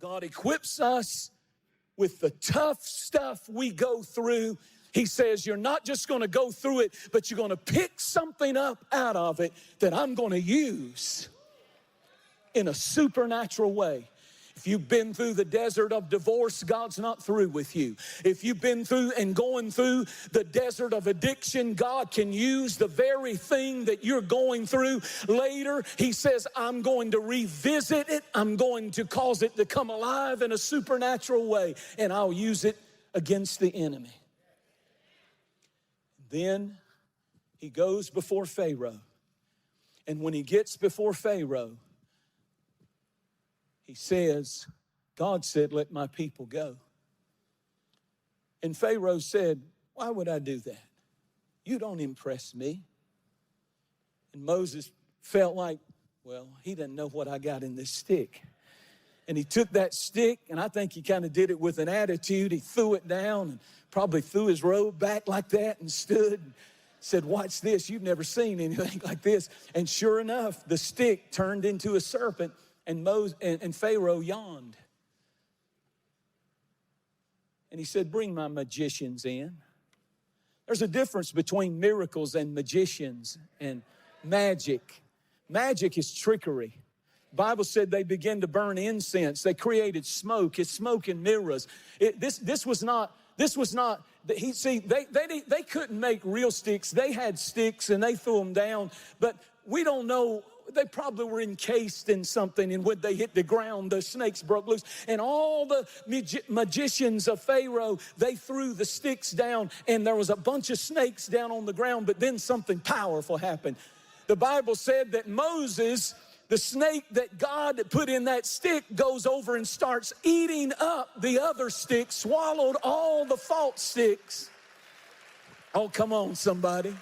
God equips us with the tough stuff we go through. He says, you're not just going to go through it, but you're going to pick something up out of it that I'm going to use in a supernatural way. If you've been through the desert of divorce, God's not through with you. If you've been through and going through the desert of addiction, God can use the very thing that you're going through later. He says, I'm going to revisit it. I'm going to cause it to come alive in a supernatural way, and I'll use it against the enemy. Then he goes before Pharaoh. And when he gets before Pharaoh, he says, God said, let my people go. And Pharaoh said, why would I do that? You don't impress me. And Moses felt like, well, he doesn't know what I got in this stick. And he took that stick, and I think he kind of did it with an attitude. He threw it down and probably threw his robe back like that and stood and said, watch this. You've never seen anything like this. And sure enough, the stick turned into a serpent. And Pharaoh yawned. And he said, bring my magicians in. There's a difference between miracles and magicians and magic. Magic is trickery. The Bible said they began to burn incense. They created smoke. It's smoke and mirrors. This was not. They couldn't make real sticks. They had sticks and they threw them down. But we don't know. They probably were encased in something, and when they hit the ground, the snakes broke loose. And all the magicians of Pharaoh, they threw the sticks down, and there was a bunch of snakes down on the ground, but then something powerful happened. The Bible said that Moses, the snake that God put in that stick, goes over and starts eating up the other sticks, swallowed all the false sticks. Oh, come on, somebody.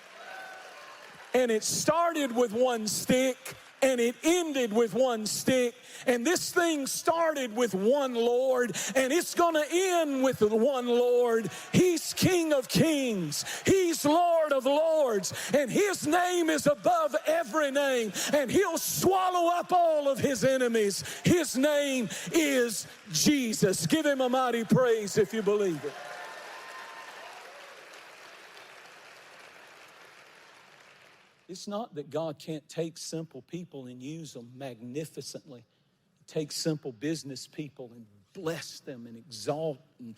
And it started with one stick, and it ended with one stick. And this thing started with one Lord, and it's going to end with one Lord. He's King of Kings. He's Lord of Lords. And his name is above every name. And he'll swallow up all of his enemies. His name is Jesus. Give him a mighty praise if you believe it. It's not that God can't take simple people and use them magnificently. He takes simple business people and bless them and exalt and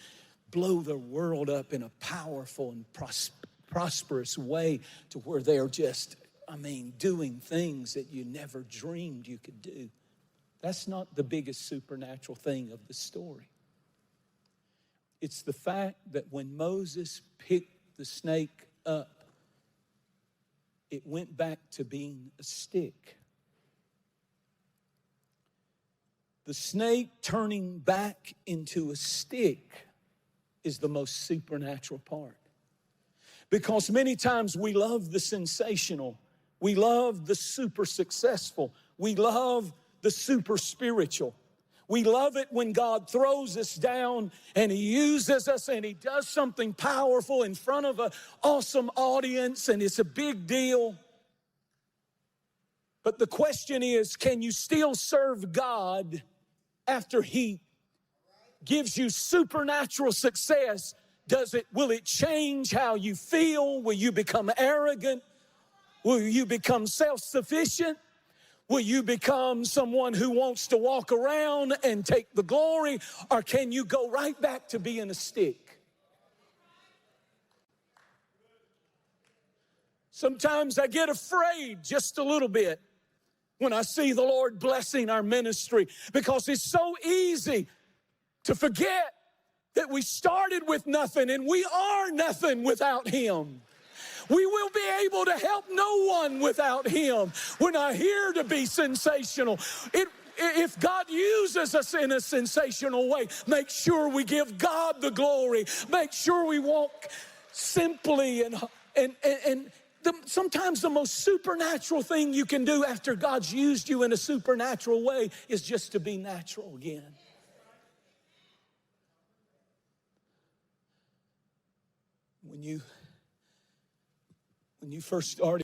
blow their world up in a powerful and prosperous way to where they're just, doing things that you never dreamed you could do. That's not the biggest supernatural thing of the story. It's the fact that when Moses picked the snake up, it went back to being a stick. The snake turning back into a stick is the most supernatural part. Because many times we love the sensational. We love the super successful. We love the super spiritual. We love it when God throws us down and he uses us and he does something powerful in front of an awesome audience, and it's a big deal. But the question is, can you still serve God after he gives you supernatural success? Will it change how you feel? Will you become arrogant? Will you become self-sufficient? Will you become someone who wants to walk around and take the glory? Or can you go right back to being a stick? Sometimes I get afraid just a little bit when I see the Lord blessing our ministry, because it's so easy to forget that we started with nothing and we are nothing without him. We will be able to help no one without him. We're not here to be sensational. If God uses us in a sensational way, make sure we give God the glory. Make sure we walk simply sometimes the most supernatural thing you can do after God's used you in a supernatural way is just to be natural again. When you first started,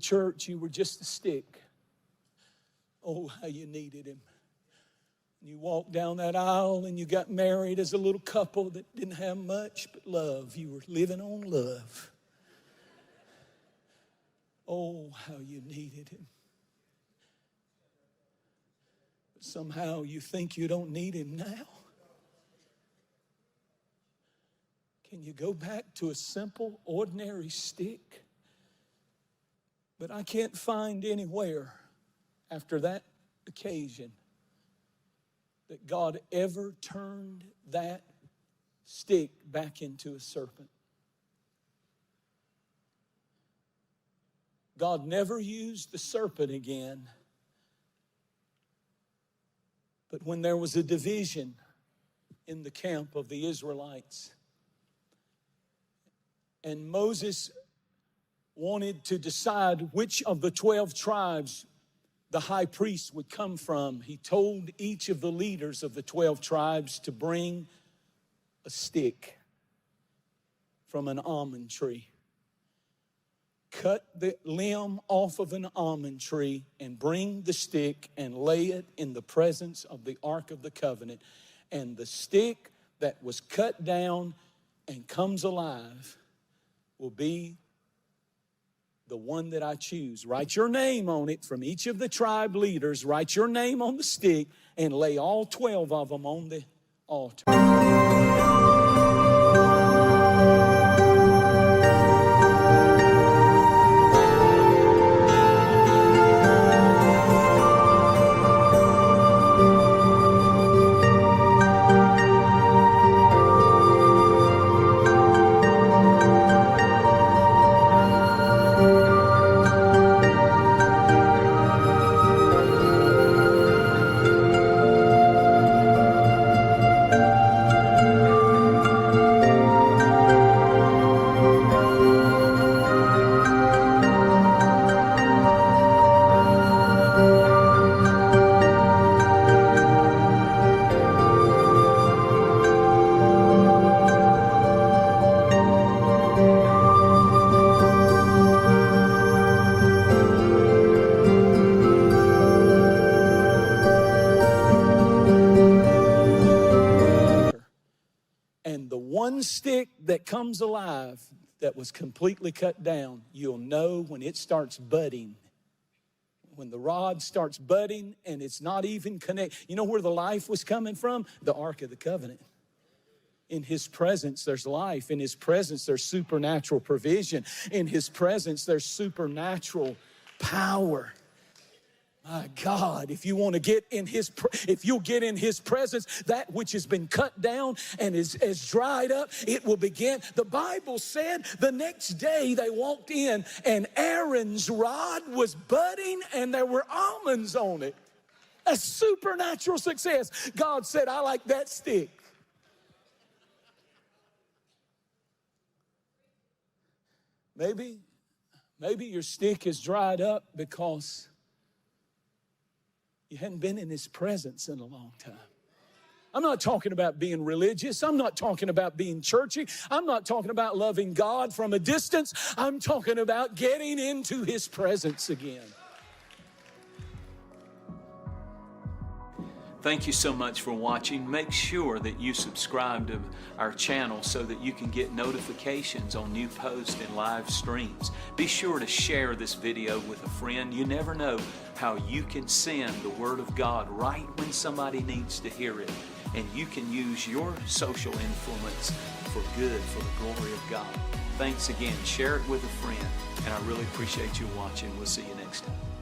church, you were just a stick. Oh, how you needed him. You walked down that aisle and you got married as a little couple that didn't have much but love. You were living on love. Oh, how you needed him. But somehow you think you don't need him now. Can you go back to a simple, ordinary stick? But I can't find anywhere after that occasion that God ever turned that stick back into a serpent. God never used the serpent again. But when there was a division in the camp of the Israelites, and Moses wanted to decide which of the 12 tribes the high priest would come from, he told each of the leaders of the 12 tribes to bring a stick from an almond tree. Cut the limb off of an almond tree and bring the stick and lay it in the presence of the Ark of the Covenant. And the stick that was cut down and comes alive will be the one that I choose. Write your name on it from each of the tribe leaders. Write your name on the stick and lay all 12 of them on the altar. And the one stick that comes alive that was completely cut down, you'll know when it starts budding. When the rod starts budding and it's not even connected. You know where the life was coming from? The Ark of the Covenant. In His presence, there's life. In His presence, there's supernatural provision. In His presence, there's supernatural power. My God, if you want to get in if you'll get in His presence, that which has been cut down and is dried up, it will begin. The Bible said the next day they walked in and Aaron's rod was budding and there were almonds on it. A supernatural success. God said, I like that stick. Maybe your stick is dried up because you hadn't been in His presence in a long time. I'm not talking about being religious. I'm not talking about being churchy. I'm not talking about loving God from a distance. I'm talking about getting into His presence again. Thank you so much for watching. Make sure that you subscribe to our channel so that you can get notifications on new posts and live streams. Be sure to share this video with a friend. You never know how you can send the Word of God right when somebody needs to hear it. And you can use your social influence for good, for the glory of God. Thanks again. Share it with a friend. And I really appreciate you watching. We'll see you next time.